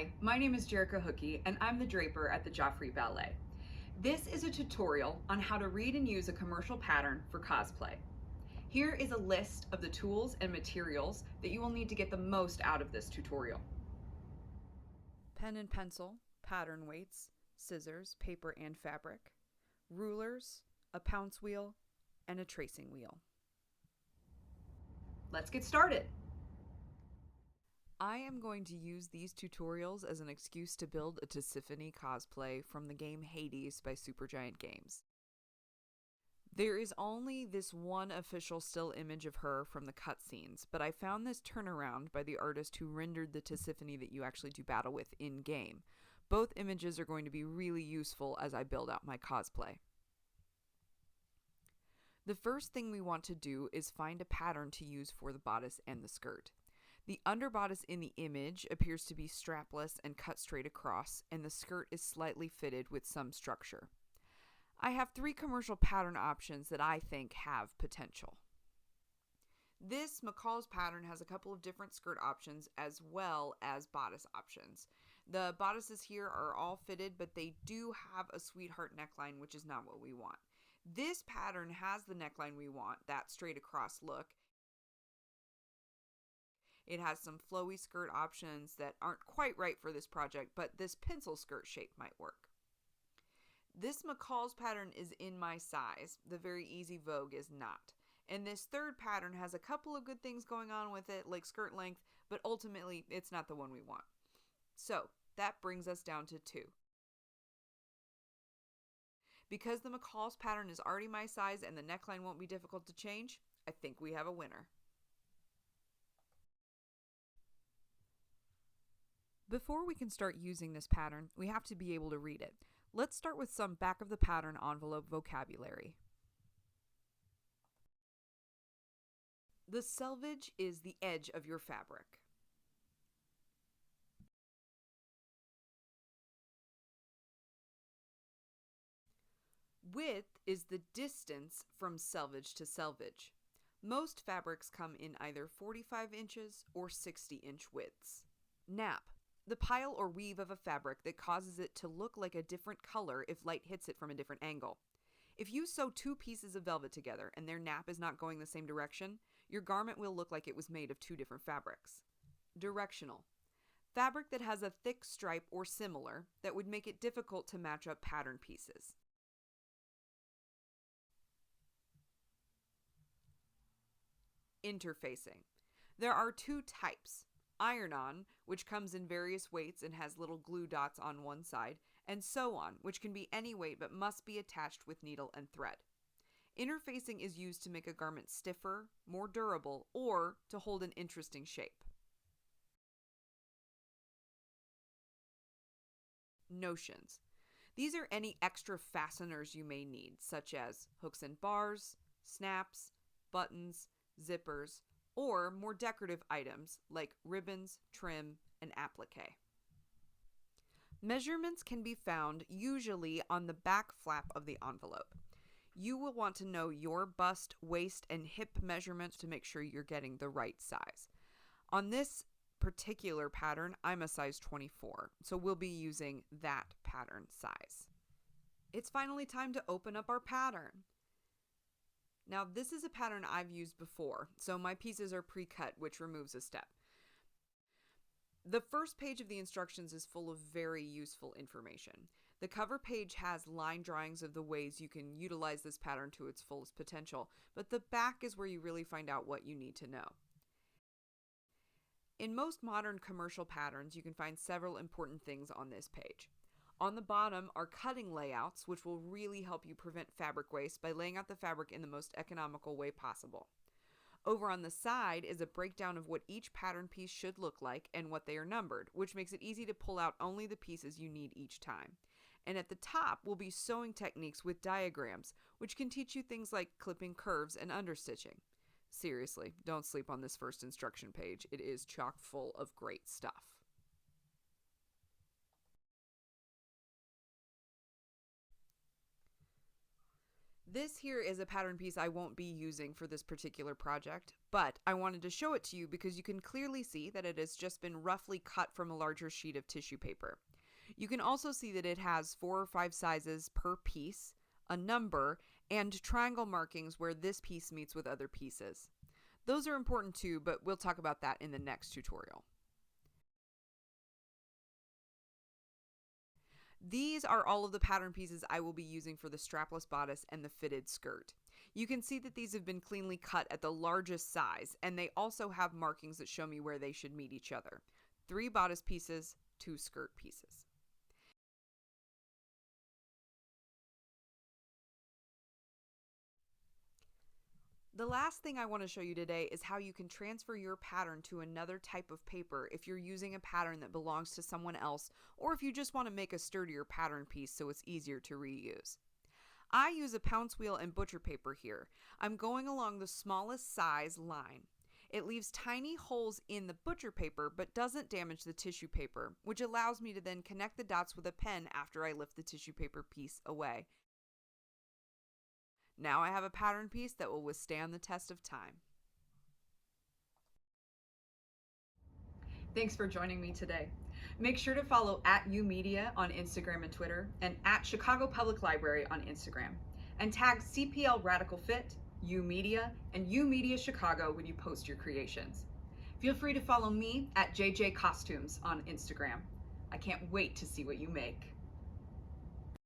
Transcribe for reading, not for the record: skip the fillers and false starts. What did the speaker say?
Hi, my name is Jerica and I'm the draper at the Joffrey Ballet. This is a tutorial on how to read and use a commercial pattern for cosplay. Here is a list of the tools and materials that you will need to get the most out of this tutorial. Pen and pencil, pattern weights, scissors, paper and fabric, rulers, a pounce wheel, and a tracing wheel. Let's get started. I am going to use these tutorials as an excuse to build a Tisiphone cosplay from the game Hades by Supergiant Games. There is only this one official still image of her from the cutscenes, but I found this turnaround by the artist who rendered the Tisiphone that you actually do battle with in-game. Both images are going to be really useful as I build out my cosplay. The first thing we want to do is find a pattern to use for the bodice and the skirt. The underbodice in the image appears to be strapless and cut straight across, and the skirt is slightly fitted with some structure. I have 3 commercial pattern options that I think have potential. This McCall's pattern has a couple of different skirt options as well as bodice options. The bodices here are all fitted, but they do have a sweetheart neckline, which is not what we want. This pattern has the neckline we want, that straight across look. It has some flowy skirt options that aren't quite right for this project, but this pencil skirt shape might work. This McCall's pattern is in my size. The Very Easy Vogue is not. And this third pattern has a couple of good things going on with it, like skirt length, but ultimately it's not the one we want. So that brings us down to 2. Because the McCall's pattern is already my size and the neckline won't be difficult to change, I think we have a winner. Before we can start using this pattern, we have to be able to read it. Let's start with some back of the pattern envelope vocabulary. The selvage is the edge of your fabric. Width is the distance from selvage to selvage. Most fabrics come in either 45 inches or 60-inch widths. Nap. The pile or weave of a fabric that causes it to look like a different color if light hits it from a different angle. If you sew 2 pieces of velvet together and their nap is not going the same direction, your garment will look like it was made of 2 different fabrics. Directional. Fabric that has a thick stripe or similar that would make it difficult to match up pattern pieces. Interfacing. There are 2 types. Iron-on, which comes in various weights and has little glue dots on one side, and sew-on, which can be any weight but must be attached with needle and thread. Interfacing is used to make a garment stiffer, more durable, or to hold an interesting shape. Notions. These are any extra fasteners you may need, such as hooks and bars, snaps, buttons, zippers, or more decorative items like ribbons, trim, and applique. Measurements can be found usually on the back flap of the envelope. You will want to know your bust, waist, and hip measurements to make sure you're getting the right size. On this particular pattern, I'm a size 24, so we'll be using that pattern size. It's finally time to open up our pattern. Now, this is a pattern I've used before, so my pieces are pre-cut, which removes a step. The first page of the instructions is full of very useful information. The cover page has line drawings of the ways you can utilize this pattern to its fullest potential, but the back is where you really find out what you need to know. In most modern commercial patterns, you can find several important things on this page. On the bottom are cutting layouts, which will really help you prevent fabric waste by laying out the fabric in the most economical way possible. Over on the side is a breakdown of what each pattern piece should look like and what they are numbered, which makes it easy to pull out only the pieces you need each time. And at the top will be sewing techniques with diagrams, which can teach you things like clipping curves and understitching. Seriously, don't sleep on this first instruction page. It is chock full of great stuff. This here is a pattern piece I won't be using for this particular project, but I wanted to show it to you because you can clearly see that it has just been roughly cut from a larger sheet of tissue paper. You can also see that it has 4 or 5 sizes per piece, a number, and triangle markings where this piece meets with other pieces. Those are important too, but we'll talk about that in the next tutorial. These are all of the pattern pieces I will be using for the strapless bodice and the fitted skirt. You can see that these have been cleanly cut at the largest size, and they also have markings that show me where they should meet each other. 3 bodice pieces, 2 skirt pieces. The last thing I want to show you today is how you can transfer your pattern to another type of paper if you're using a pattern that belongs to someone else, or if you just want to make a sturdier pattern piece so it's easier to reuse. I use a Pounce wheel and butcher paper here. I'm going along the smallest size line. It leaves tiny holes in the butcher paper but doesn't damage the tissue paper, which allows me to then connect the dots with a pen after I lift the tissue paper piece away. Now I have a pattern piece that will withstand the test of time. Thanks for joining me today. Make sure to follow @YOUmedia on Instagram and Twitter, and @Chicago Public Library on Instagram. And tag CPL Radical Fit, YOUmedia, and YOUmediaChicago when you post your creations. Feel free to follow me @JJ Costumes on Instagram. I can't wait to see what you make.